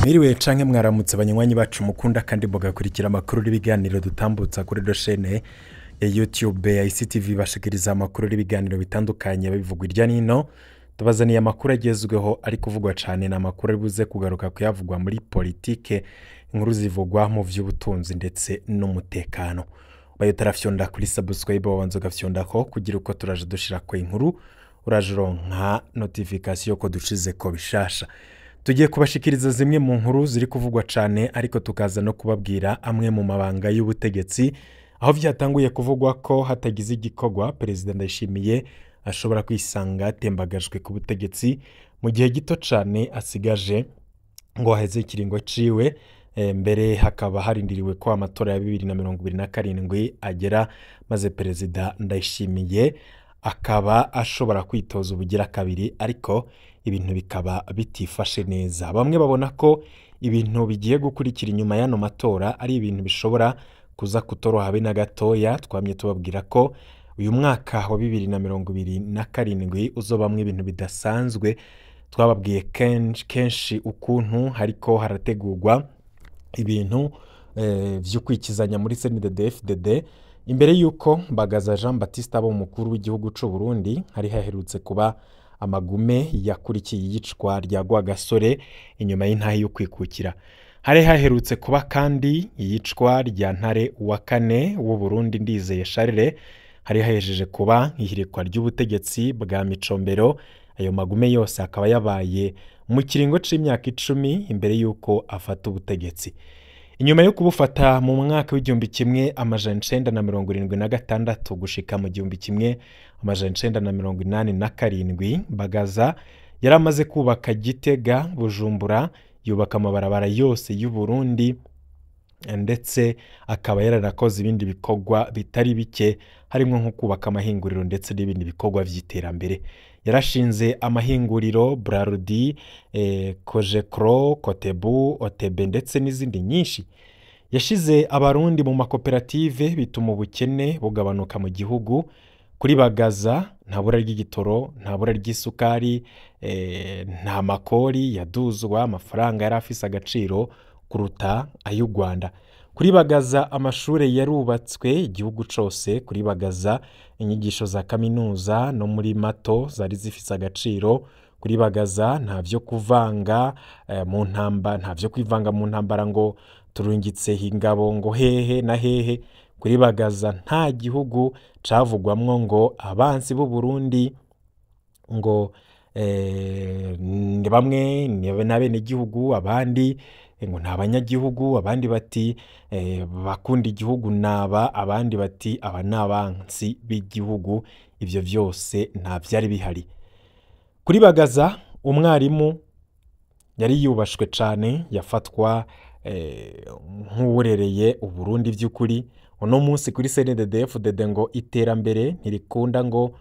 Mwiriwe canke mwaramutse abanywanyi bacu mukunda kandi mugakurikira amakuru n'ibiganiro dutambutsa kuri ino shene ya YouTube ya ICTV bashikiriza amakuru n'ibiganiro bitandukanye bivugwa irya nino. Tubazaniye amakuru agezweho ari kuvugwa cane na amakuru ari buze kugaruka kuyavugwa muri politike, inkuru zivugwa mu vy'ubutunzi ndetse n'umutekano. Bayo tarafyonda kuri subscribe wabanza ugafyondako kugira uko turaje dushirako inkuru uraje uronka notification ko dushize ko bishasha. Tugiye kubashikiriza zimwe mu nkuru ziri kuvugwa cane ariko tukaza no kubabwira amwe mu mabanga y'ubutegetsi aho vyatanguye kuvugwa ko hatagize igikogwa Perezida Ndayishimiye ashobora kwisanga atembagajwe ku butegetsi mu gihe gito cane asigaje ngo aheze ikiringo ciwe. Mbere hakaba harindiriwe ko amatora ya 2027 agera maze Perezida Ndayishimiye akaba ashobora kwitoza ubugira kabiri, ariko ibintu bikaba bitifashe neza. Bamwe babona ko ibintu bigiye gukurikira inyuma y'ano matora ari ibintu bishobora kuza kutoroha habe na gatoya. Twamye tubabwira ko uyu mwaka wa 2027 uzobamwe ibintu bidasanzwe. Twababwiye kenshi ukuntu hariko harategurwa ibintu vyo kwikizanya muri CNDD-FDD imbere yuko Bagaza Jean Baptiste abo mukuru w'igihugu c'u Burundi hari haherutse kuba amagume yakurikiye iyicwa rya Rwagasore inyuma y'intahe yo kwikukira. Hari haherutse kuba kandi iyicwa rya Ntare wa kane w'u Burundi Ndizeye Charles, hari hahejeje kuba ihirikwa ry'ubutegetsi bwa Micombero. Ayo magume yose akaba yabaye mu kiringo c'imyaka 10 imbere yuko afata ubutegetsi. Inyuma yo kubufata mu mwaka w'igihumbi kimwe amajana 976 gushika mu gihumbi kimwe amajana 987, Bagaza yaramaze kubaka Gitega, Bujumbura, yubaka amabarabara yose y'u Burundi ndetse akaba yararakoze ibindi bikorwa bitari bike harimo nko kubaka amahinguriro ndetse n'ibindi bikorwa vy'iterambere. Yarashinze amahinguriro Brarudi, Kojekro, Kotebu, Otebe ndetse n'izindi nyinshi. Yashize abarundi mu makoperative bituma ubukene bugabanuka mu gihugu. Kuri Bagaza nta bura ry'igitoro, nta bura ry'isukari, nta makori yaduzwa, amafaranga yari afise agaciro kuruta ay'u Rwanda. Kuri Bagaza amashure yarubatswe igihugu cose. Kuri Bagaza inyigisho za kaminuza no muri mato zari zifise agaciro. Kuri Bagaza nta vyo kuvanga nta vyo kwivanga mu ntambara ngo turungitse ingabo ngo hehe na hehe. Kuri Bagaza nta gihugu cavugwamwo ngo abansi b'u Burundi ngo bamwe n'abene igihugu, abandi ngo nta banyagihugu, abandi bati bakunda igihugu naba, abandi bati aba nabansi b'igihugu. Ivyo vyose nta vyari bihari. Kuri Bagaza umwarimu yari yubashwe cane, yafatwa nk'uwurereye u Burundi vy'ukuri. Uno munsi kuri CNDD-FDD ngo iterambere ntirikunda, ngo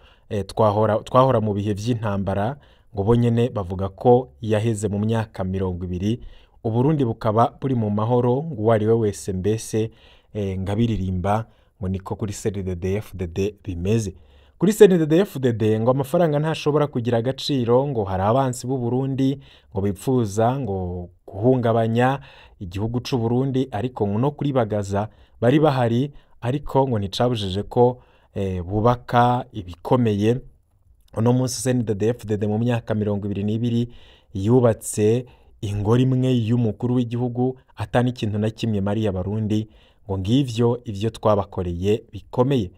twahora mu bihe vy'intambara, ngo bonyene bavuga ko yaheze mu myaka 20 u Burundi bukaba buri mu mahoro, ngo uwariwe wese mbese ngabiririmba. Ngo niko kuri CNDD-FDD bimeze. Kuri CNDD-FDD ngo amafaranga ntashobora kugira agaciro, ngo hari abansi b'u Burundi ngo bipfuza ngo guhungabanya igihugu c'u Burundi, ariko no kuri Bagaza bari bahari, ariko ngo nticabujije ko bubaka ibikomeye. Uno munsi CNDD-FDD mu myaka 22 yubatse ingoro imwe y'umukuru w'igihugu atani ikintu na kimwe mariya Barundi. Ngo ngivyo ivyo twabakoreye bikomeye.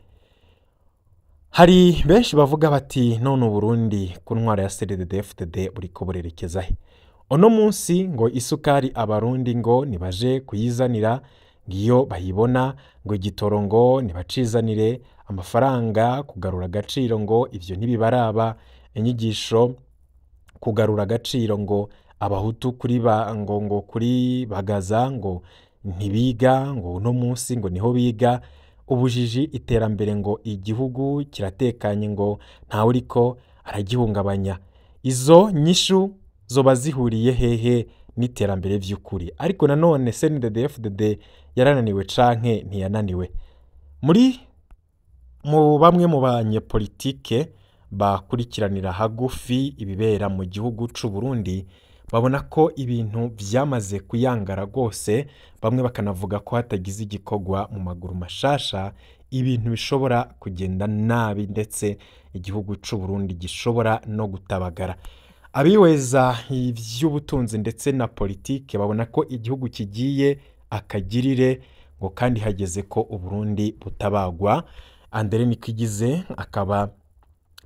Hari benshi bavuga bati none u Burundi ku ntwara ya CNDD-FDD buriko burerekeza he? Uno munsi ngo isukari abarundi ngo nibaje kuyizanira, ngiyo bayibona, ngo igitoro ngo nibacizanire, amafaranga kugarura agaciro ngo ivyo ntibibaraba, inyigisho kugarura agaciro ngo abahutu kuri kuri Bagaza ngo ntibiga, ngo uno munsi ngo niho biga. Ubujiji iterambere ngo igihugu kiratekanye, ngo ntawe uriko aragihungabanya. Izo nyishu zoba zihuriye hehe n'iterambere vy'ukuri? Ariko nanone CNDD-FDD yarananiwe canke ntiyananiwe? Mu bamwe mu banyepolitike bakurikiranira hagufi ibibera mu gihugu c'u Burundi babona ko ibintu byamaze kuyangara rwose, bamwe bakanavuga ko hatagize igikorwa mu maguru mashasha ibintu bishobora kugenda nabi ndetse igihugu cy'u Burundi gishobora no gutabagara. Abihweza iby'ubutunzi ndetse na politike babona ko igihugu kigiye akagirire ngo kandi hageze ko Uburundi butabagwa. Andere Nikwigize akaba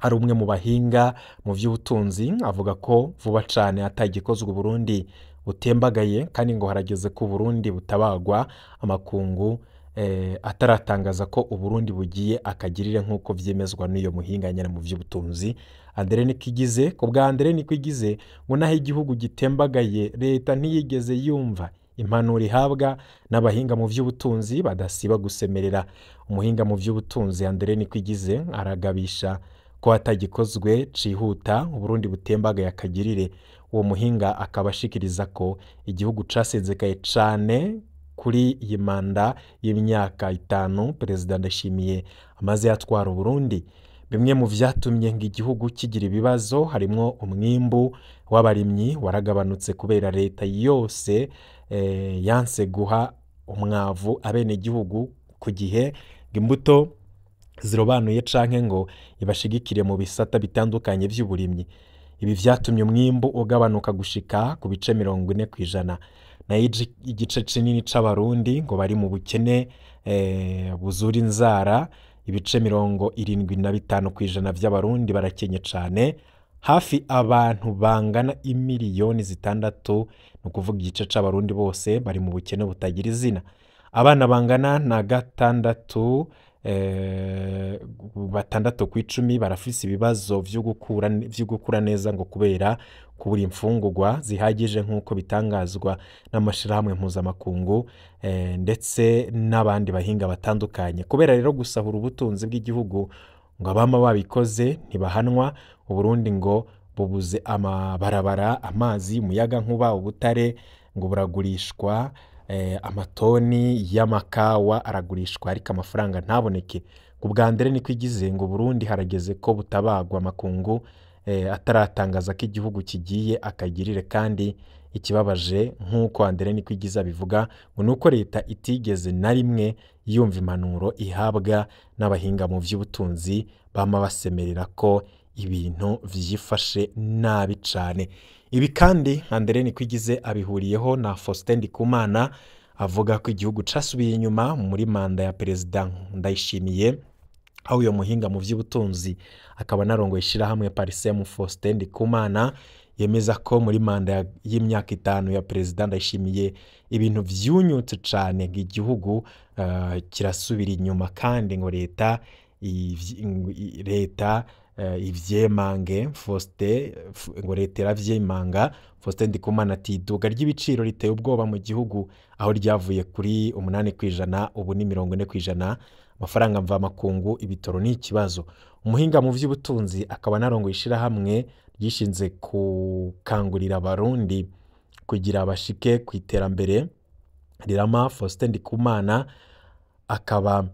ari umwe mu bahinga mu by'ubutunzi, avuga ko vuba cyane atagikozwe Burundi butembagaye kandi ngo harageze ko Burundi butabagwa, amakungu ataratangaza ko Uburundi bugiye akagirire nk'uko byemezwa n'iyo muhinga nyine mu by'ubutunzi. Andere Nikwigize, ku bwa Andere Nikwigize ngo naho igihugu gitembagaye leta ntiyigeze yumva impanuro ihabwa n'abahinga mu by'ubutunzi badasiba gusemerera. Umuhinga mu by'ubutunzi Andere Nikwigize aragabisha ko hatagikozwe cihuta Uburundi butembagaye akagirire. Uwo muhinga akaba ashikiriza ko igihugu casezekaye cane kuri iyi manda y'imyaka 5 Perezida Ndayishimiye amaze yatwara Uburundi. Bimwe mu vyatumye ngo igihugu kigira ibibazo harimwo umwimbu w'abarimyi waragabanutse kubera leta yose yanse guha umwavu abene gihugu ku gihe, imbuto zirobanuye canke ngo ibashigikire mu bisata bitandukanye by'uburimyi. Ibi vyatumye umwimbu ugabanuka gushika ku bice 40%, na igice kinini c'abarundi ngo bari mu bukene buzura inzara. Ibice 75% by'abarundi barakenye cane, hafi abantu bangana imiliyoni 6, no kuvuga igice c'abarundi bose bari mu bukene butagira izina. Abana bangana na 6 batandatu ku 10 barafise ibibazo vyo gukura neza ngo kubera kubura imfungurwa zihagije nk'uko bitangazwa n'amashirahamwe mpuzamakungu ndetse n'abandi bahinga batandukanye. Kubera rero gusahura ubutunzi bw'igihugu ngo abama babikoze ntibahanwa. Uburundi ngo bubuze amabarabara, amazi, umuyaga nkuba, ubutare ngo buragurishwa, amatoni y'amakawa aragurishwa ariko amafaranga ntaboneke. Ku bwa Andere Nikwigize ngo Burundi harageze ko butabagwa, amakungu ataratangaza ko igihugu kigiye akagirire. Kandi ikibabaje nk'uko Andere Nikwigize abivuga ngo nuko leta itigeze na rimwe yumva impanuro ihabwa n'abahinga mu by'ubutunzi bama basemerera ko ibintu vyifashe nabi cane. Ibi kandi Andere Nikwigize abihuriyeho na Faustin Ndikumana avuga ko igihugu casubiye inyuma muri manda ya Perezida Ndayishimiye, aho uyo muhinga mu by'ubutunzi akaba narongoye ishirahamwe Parsem Faustin Ndikumana yemeza ko muri manda y'imyaka 5 ya Perezida Ndayishimiye ibintu vyunyutse cane ngo igihugu kirasubira inyuma, kandi ngo leta ivyemange. Ngo leta iravyemanga. Faustin Ndikumana ati iduga ry'ibiciro riteye ubwoba mu gihugu, aho ryavuye kuri 8% ubu ni 40%. Amafaranga mva makungu, ibitoro ni ikibazo. Umuhinga mu by'ubutunzi akaba narongo ishirahamwe ryishinze kukangurira abarundi kugira bashike ku iterambere rirama. Faustin Ndikumana akaba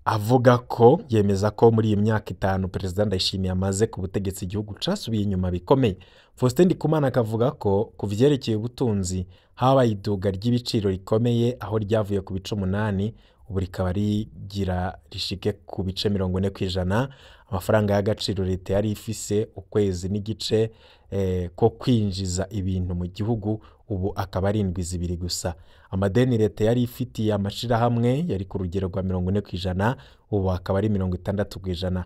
avuga ko yemeza ko muri iyi myaka 5 Perezida Ndayishimiye amaze ku butegetsi igihugu casubiye inyuma bikomeye. Faustin Ndikumana akavuga ko kuvyerekeye ubutunzi habaye iduga ry'ibiciro rikomeye, aho ryavuye ku bice 8 ubu rikaba rigira rishike ku bice 40%. Amafaranga y'agaciro leta yari ifise ukwezi n'igice ko kwinjiza ibintu mu gihugu ubu akaba ari 2 gusa. Amadeni leta yari ifitiye amashirahamwe yari ku rugero rwa 40%, ubu akaba ari 60%.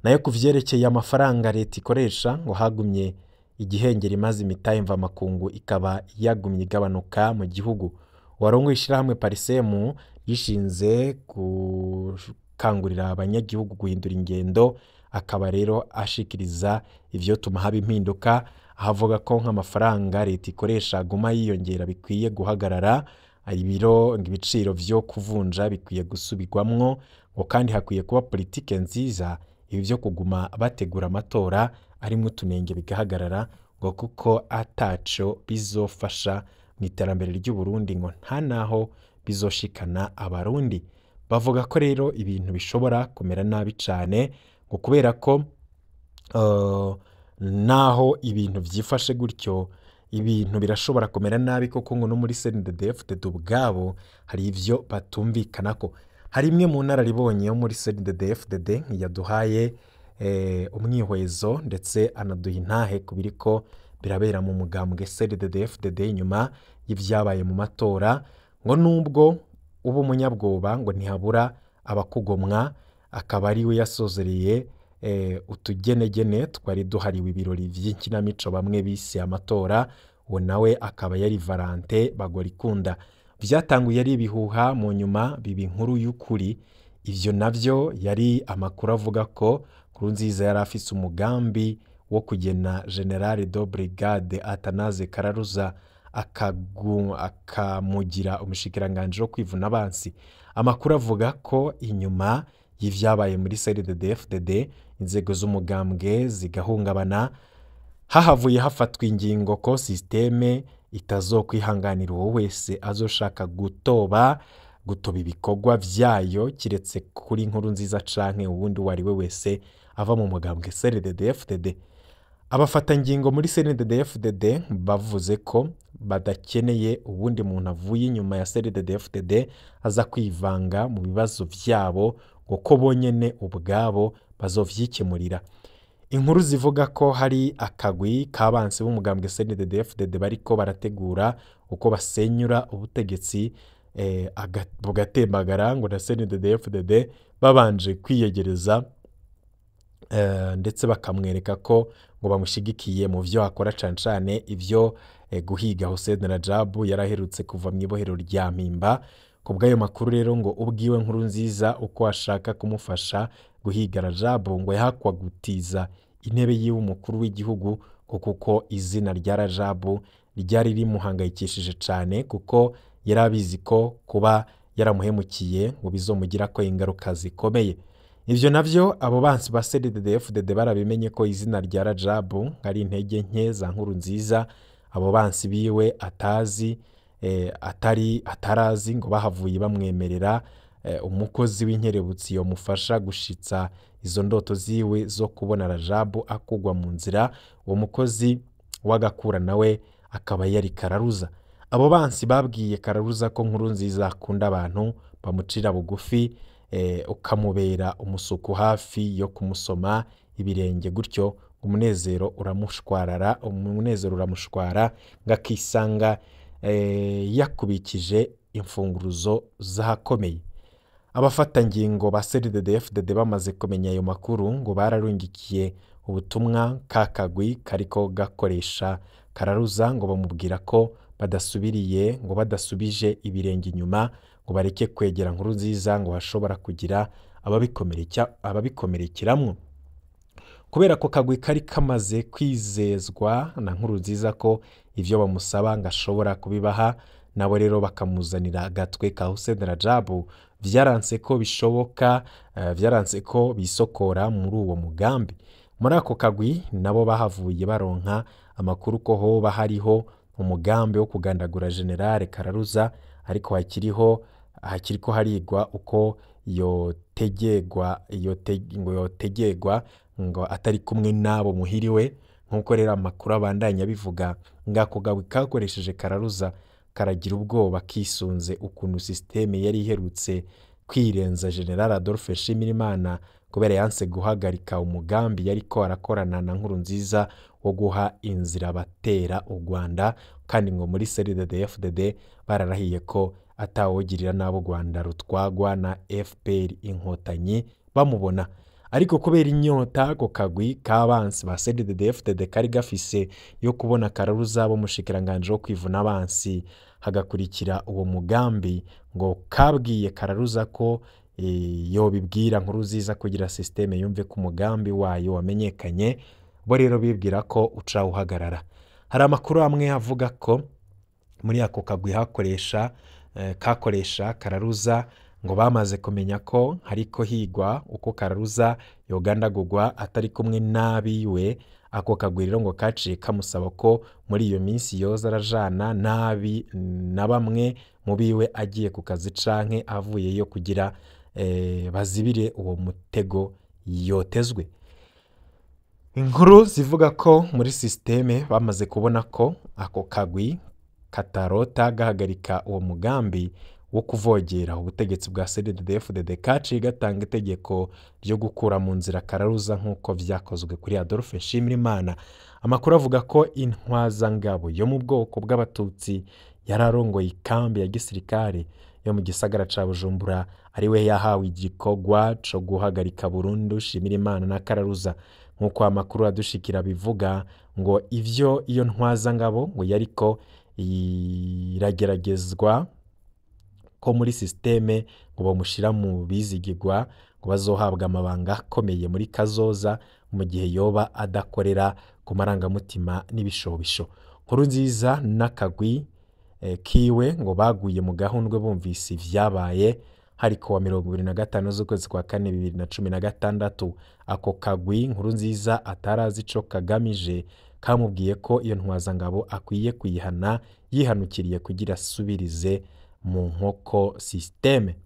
Nayo kuvyerekeye amafaranga leta ikoresha ngo hagumye igihengeri, imaze imitahe mva makungu ikaba yagumye igabanuka mu gihugu. Warongo ishirahamwe Parsem yishinze gukangurira abanyagihugu guhindura ingendo, akaba rero ashikiriza ivyo tuma haba impinduka, ahavuga ko nk'amafaranga leta ikoresha aguma yiyongera bikwiye guhagarara. Ibiciro vyo kuvunja bikwiye gusubirwamwo ngo kandi hakwiye kuba politike nziza. Ibi vyo kuguma bategura amatora arimwo utunenge bigahagarara ngo kuko ataco bizofasha mu iterambere ry'u Burundi, ngo nta naho bizoshikana abarundi. Bavuga ko rero ibintu bishobora kumera nabi cane ngo kubera ko naho ibintu vyifashe gutyo ibintu birashobora kumera nabi koko ngo no muri CNDD-FDD ubwabo hari ivyo batumvikanako. Hari imwe mu nararibonye yo muri CNDD-FDD yaduhaye umwihwezo ndetse anaduha intahe ku biriko birabera mu mugambwe CNDD-FDD nyuma y'ivyabaye mu matora, ngo nubwo uba umunyabwoba ngo ntihabura abakugomwa, akaba ari we yasozereye utugenegene twari duhariwe ibirori vy'inkinamico bamwe bise amatora, uwo nawe akaba yari Valentin Bagorikunda. Vyatanguye ari ibihuha, mu nyuma biba inkuru y'ukuri. Ivyo navyo yari amakuru avuga ko Nkurunziza yari afise umugambi wo kugena General de Brigade Atanaze Kararuza akamugira umushikiranganji wo kwivuna abansi. Amakuru avuga ko inyuma y'ivyabaye muri CNDD-FDD inzego z'umugambwe zigahungabana, hahavuye hafatwa ingingo ko systeme itazokwihanganira uwo wese azoshaka gutoba ibikorwa vyayo kiretse kuri Nkurunziza canke uwundi wari we wese ava mu mugambwe CNDD-FDD. Abafata ngingo muri CNDD-FDD bavuze ko badakeneye ubundi muntu avuye inyuma ya CNDD-FDD aza kwivanga mu bibazo vyabo ngo ko bonyene ubwabo bazovyikemurira. Inkuru zivuga ko hari akagwi k'abansi b'umugambwe CNDD-FDD bariko barategura uko basenyura ubutegetsi bugatembagara ngo na CNDD-FDD babanje kwiyegereza ndetse bakamwereka ko ngo bamushigikiye mu vyo akora cane ivyo guhiga Hussein Rajab yaraherutse kuva mu ibohero rya Mpimba. Ku bw'ayo makuru rero ngo ubwiwe Nkurunziza uko ashaka kumufasha guhiga Rajab ngo yahakwa gutiza intebe yiwe umukuru w'igihugu, kuko izina rya Rajab ryari rimuhangayikishije cane, kuko yarabizi ko kuba yaramuhemukiye ngo bizomugira ko ingaruka zikomeye. Ivyo navyo abo bansi ba CNDD-FDD barabimenye ko izina rya Rajab ari intege nke za Nkurunziza, abo bansi biwe atarazi ngo bahavuye bamwemerera umukozi w'inkerebutsi yomufasha gushitsa izo ndoto ziwe zo kubona Rajab akugwa mu nzira. Uwo mukozi w'agakura nawe akaba yari Kararuza. Abo bansi babwiye Kararuza ko Nkurunziza akunda abantu bamucira bugufi, ukamubera umusuku hafi yo kumusoma ibirenge, gutyo umunezero uramushwara ngakisanga yakubikije imfunguruzo zahakomeye. Abafata ngingo ba CNDD-FDD bamaze kumenya ayo makuru ngo bararungikiye ubutumwa kakagwi kariko gakoresha Kararuza ngo bamubwira ko badasubije ibirenge inyuma, ngo bareke kwegera Nkurunziza ngo hashobora kugira ababikomerekeramwo. Kubera ko kagwi kari kamaze kwizezwa na Nkurunziza ko ivyo bamusaba ngo ashobora kubibaha, nabo rero bakamuzanira agatwe ka Hussein Rajab, vyaranse ko bisokora muri uwo mugambi. Muri ako kagwi nabo bahavuye baronka amakuru ko hoba hariho umugambi wo kugandagura General Kararuza, ariko hakiriko harigwa uko yotegegwa ngo atari kumwe nabo muhiriwe. Nkuko rero amakuru abandanya bivuga, ngako gawi kakoresheje Kararuza karagira ubwoba kisunze ukuntu systeme yari iherutse kwirenza General Adolphe Nshimirimana kubera yanse guhagarika umugambi yariko arakorana na Nkurunziza wo guha inzira batera u Rwanda, kandi ngo muri CNDD-FDD bararahiye ko atawogirira nabo Rwanda rutwagwa na FPR inkotanyi bamubona. Ariko kubera inyota ko kagwi k'abansi ba CNDD-FDD kari gafise yo kubona Kararuza bo mushikiranganje wo kwivuna abansi, hagakurikira uwo mugambi, ngo kabwiye Kararuza ko yobibwira Nkurunziza kugira systeme yumve ko umugambi wayo wamenyekanye, bo rero bibwira ko uca uhagarara. Hari amakuru amwe avuga ko muri ako kagwi kakoresha Kararuza ngo bamaze kumenya ko hariko higwa uko Kararuza yogandagurwa atari kumwe n'abiwe. Ako kagwi rero ngo kaciye kamusaba ko muri iyo minsi yoza arajana na bamwe mu biwe agiye ku kazi canke avuyeyo kugira bazibire uwo mutego yotezwe. inkuru zivuga ko muri sisiteme bamaze kubona ko ako kagwi katarota gahagarika uwo mugambi wo kuvogera ubutegetsi bwa CNDD-FDD kaciye gatanga itegeko ryo gukura mu nzira kararuza nk'uko vyakozwe kuri Adolphe Nshimirimana. Amakuru avuga ko intwazangabo yo mu bwoko bw'abatutsi yararongoye ikambi ya gisirikare yo mu gisagara ca Bujumbura ariwe yahawe igikorwa co guhagarika burundu Nshimirimana na kararuza. Nk'uko amakuru adushikira bivuga ngo ivyo iyo ntwazangabo ngo yariko irageragezwa ko muri sisiteme ngo bamushira mu bizigirwa ngo bazohabwa amabanga akomeye muri kazoza mu gihe yoba adakorera ku marangamutima n'ibishobisho. Nkurunziza n'akagwi kiwe ngo baguye mu gahundwe bumvise ivyabaye hari kuwa 25 z'ukwezi kwa 4 2016. Ako kagwi Nkurunziza atarazi ico kagamije kamubwiye ko iyo ntwazangabo akwiye kuyihana yihanukiriye kugira asubirize mu nkoko sisiteme.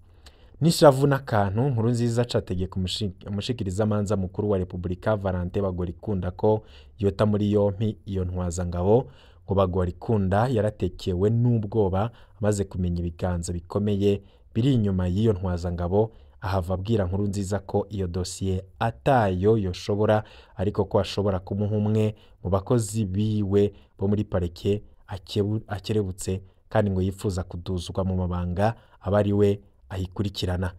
Nishavu n'akantu Nkurunziza categeka umushikiriza amanza mukuru wa Republika Valentin Bagorikunda ko yota muri yompi iyo ntwazangabo ngo Bagorikunda yaratekewe n'ubwoba amaze kumenya ibiganza bikomeye biri inyuma y'iyo ntwazangabo. Ahava abwira Nkurunziza ko iyo dosiye atayo yoshobora ariko ko ashobora kumuha umwe mu bakozi biwe bo muri parike akerebutse kandi ngo yifuza kuduzwa mu mabanga abari we ayikurikirana.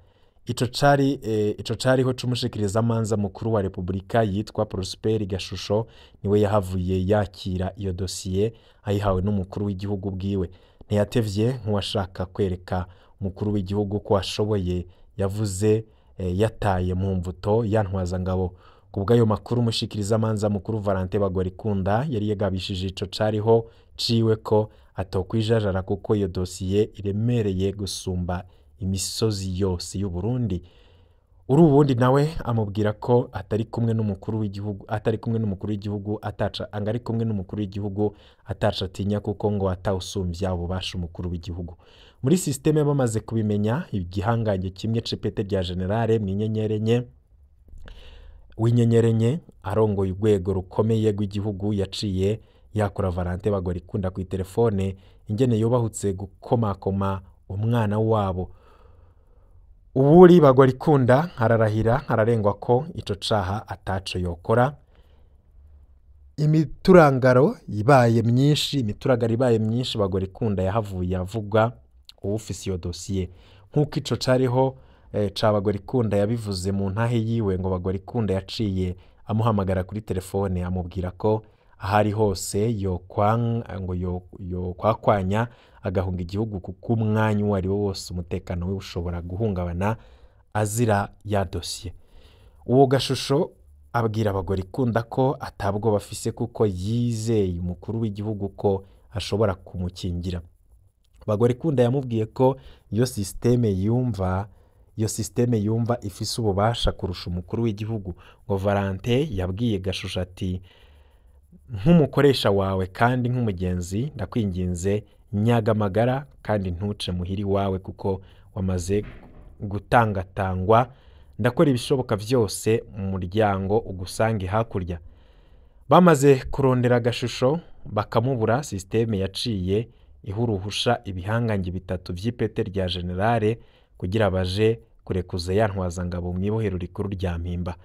Ico cariho c'umushikiriza amanza mukuru wa Republika yitwa Prosper Gashusho niwe yahavuye yakira iyo dosiye ayihawe n'umukuru w'igihugu bwiwe. Ntiyatevye nk'uwashaka kwereka umukuru w'igihugu ko ashoboye, yavuze yataye mu mvuto ya ntwazangabo. Kubw'ayo makuru umushikiriza amanza mukuru Valentin Bagorikunda yari yagabishije ico cariho ciwe ko atokwijajara kuko iyo dosiye iremereye gusumba imisozi yose y'u Burundi. Ubundi nawe amubwira ko atari kumwe n'umukuru w'igihugu ataca atinya kuko ngo atawusumbya ububasha umukuru w'igihugu. Muri sisiteme bamaze kubimenya igihangange kimwe c'ipete rya generale w'inyenyerenye arongoye urwego rukomeye rw'igihugu yaciye yakura Valentin Bagorikunda ku telefone ingene yubahutse gukomakoma umwana wabo. Uburi Bagorikunda hararahira hararengwa ko ico caha ataco yokora. Imituragaro ibaye myinshi Bagorikunda yahavuye avuga ufise iyo dosiye nk'uko ico cariho ca Bagorikunda yabivuze mu ntahe yiwe ngo Bagorikunda yaciye amuhamagara kuri telefone amubwira ko ahari hose yokwakwanya agahunga igihugu kuko umwanya uwo ari wo wose umutekano we ushobora guhungabana azira ya dosiye. Uwo Gashusho abwira Bagorikunda ko atabwo bafise kuko yizeye umukuru w'igihugu ko ashobora kumukingira. Bagorikunda yamubwiye ko iyo sisiteme yumva ifise ububasha kurusha umukuru w'igihugu. Ngo Valentin yabwiye Gashusho ati nk'umukoresha wawe kandi nk'umugenzi ndakwinginze nyagamagara kandi ntuce muhiri wawe kuko wamaze gutangatangwa. Ndakora ibishoboka vyose mu muryango ugusange hakurya. Bamaze kurondera Gashusho bakamubura, sisiteme yaciye ihuruhusha ibihangange bitatu vy'ipete rya generale kugira baje kurekuza ya ntwazangabo mu ibohero rikuru rya Mpimba.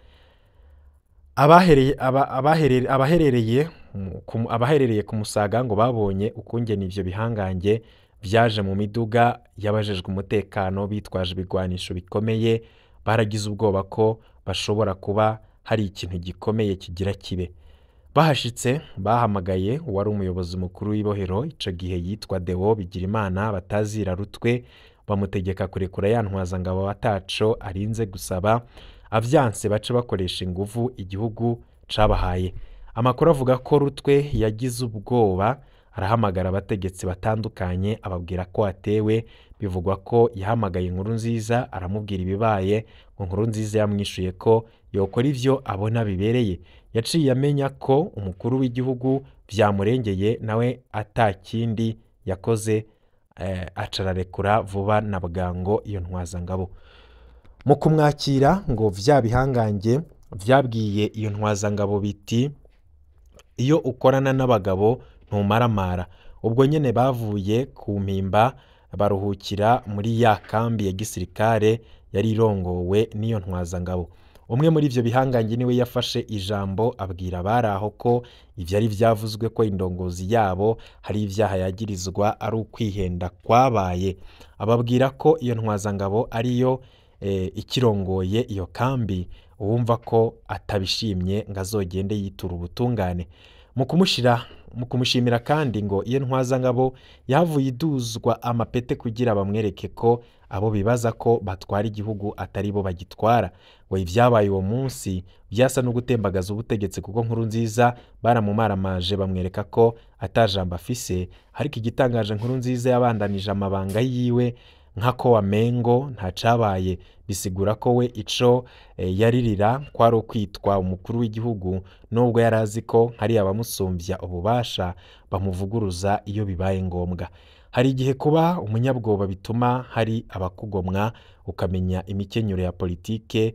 Abaherereye ku Musaga ngo babonye ukungene ivyo bihangange vyaje mu miduga yabajejwe umutekano bitwaje ibigwanisho bikomeye. Baragize ubwoba ko bashobora kuba hari ikintu gikomeye kigira kibe. Bahashitse bahamagaye uwari umuyobozi mukuru w'ibohero ico gihe yitwa Deo Bigirimana batazira Rutwe, bamutegeka kurekura ya ntwazangabo ataco arinze gusaba. Avyanse bace bakoresha inguvu igihugu cabahaye. Amakuru avuga ko Rutwe yagize ubwoba arahamagara abategetsi batandukanye ababwira ko atewe. Bivugwa ko yahamagaye Nkurunziza aramubwira ibibaye. Nkurunziza yamwishuye ko yokora ivyo abona bibereye. Yaciye amenya ko umukuru w'igihugu vyamurengeye nawe atakindi yakoze, acararekura vuba na bwango iyo ntwazangabo. Mu kumwakira ngo vya bihangange vyabwiye iyo ntwazangabo biti iyo ukorana n'abagabo ntumaramara. Ubwo nyene bavuye ku mpimba baruhukira muri ya kambi ya gisirikare yari irongowe n'iyo ntwazangabo. Umwe muri ivyo bihangange niwe yafashe ijambo abwira abari aho ko ivyari vyavuzwe ko indongozi yabo hari ivyaha yagirizwa ari ukwihenda kwabaye. Ababwira ko iyo ntwazangabo ariyo ikirongoye iyo kambi, uwumva ko atabishimye ngo azogende yitura ubutungane. Mu kumushimira kandi ngo iyo ntwazangabo yahavuye iduzwa amapete kugira bamwereke ko abo bibaza ko batwara igihugu atari bo bagitwara. Ngo ivyabaye uwo munsi vyasa no gutembagaza ubutegetsi, kuko Nkurunziza baramumaramaje bamwereka ko atajambo afise, ariko igitangaje Nkurunziza yabandanije amabanga yiwe nkako wamengo nta cabaye. Bisigura ko we ico yaririra kwari ukwitwa umukuru w'igihugu, nubwo yarazi ko hari abamusumvya ububasha bamuvuguruza iyo bibaye ngombwa. Hari igihe kuba umunyabwoba bituma hari abakugomwa, ukamenya imikenyero ya politike,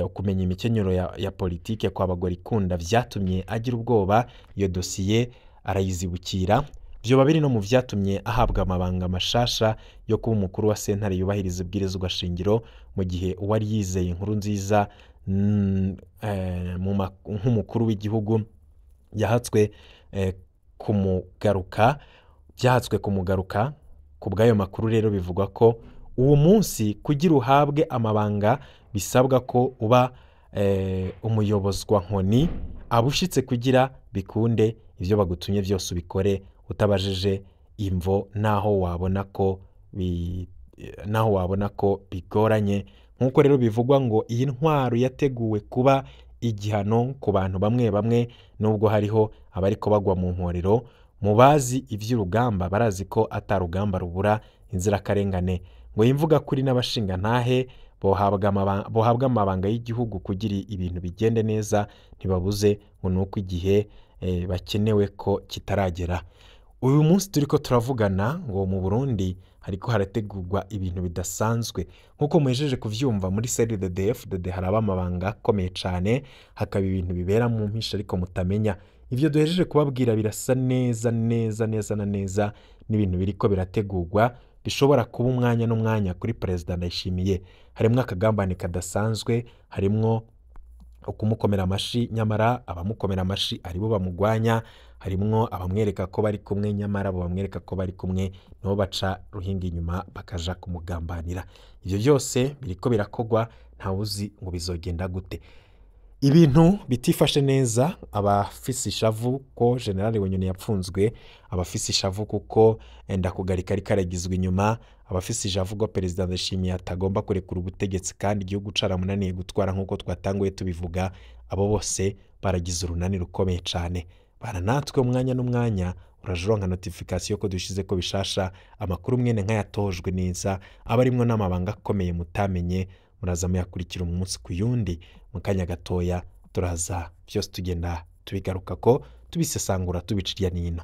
ukumenya imikenyero ya politike kwa Bagorikunda vyatumye agira ubwoba. Iyo dosiye arayizibukira, vyoba biri no mu vyatumye ahabwa amabanga mashasha yo kuba umukuru wa sentare yubahiriza ibwirizwa shingiro, mu gihe uwari yizeye Nkurunziza nk'umukuru w'igihugu yahatswe kumugaruka. Ku bw'ayo makuru rero bivugwa ko uwo munsi kugira uhabwe amabanga bisabwa ko uba umuyobozwa nkoni abushitse kugira bikunde ivyo bagutumye vyose ubikore utabajije imvo naho wabona ko bigoranye. Nk'uko rero bivugwa ngo iyi ntwaro yateguwe kuba igihano ku bantu bamwe bamwe, nubwo hariho abariko bagwa mu mporero. Mu bazi ivy'urugamba barazi ko atarugamba rubura inzirakarengane. Ngo imvuga kuri n'abashinga ntahe bohabwa amabanga y'igihugu kugira ibintu bigende neza, ntibabuze ngo nuko igihe bakenewe ko kitaragera. Uyu munsi turiko turavugana ngo mu Burundi hariko harategurwa ibintu bidasanzwe. Nkuko muhejeje kuvyumva muri CNDD-FDD haraba amabanga akomeye cane, hakaba ibintu bibera mu mpisha ariko mutamenya. Ivyo duhejeje kubabwira birasa neza n'ibintu biriko birategurwa, bishobora kuba umwanya n'umwanya kuri Perezida Ndayishimiye. Harimwo akagambane kadasanzwe, harimwo ukumukomera amashi nyamara abamukomera amashi aribo bamugwanya, harimwo abamwereka ko bari kumwe nyamara abo bamwereka ko bari kumwe nibo baca ruhinga inyuma bakaja kumugambanira. Ivyo byose biriko birakogwa, ntawuzi ngo bizogenda gute. Ibintu bitifashe neza, abafise ishavu ko General Bunyoni yapfunzwe, abafise ishavu kuko Ndakugarika ariko aragizwe inyuma, abafise ishavu ko Perezida Ndayishimiye atagomba kurekura ubutegetsi kandi igihugu caramunaniye gutwara nk'uko twatanguye tubivuga, abo bose baragize urunani rukomeye cane. Baranatwe umwanya n'umwanya uraje uronka notification ko dushize ko bishasha, amakuru mwene nkayatojwe neza, abarimwo n'amabanga akomeye mutamenye, muraza muyakurikira umunsi ku yundi. Mu kanya gatoya turaza vyose tugenda tubigaruka ko tubisesangura tubicirya nino.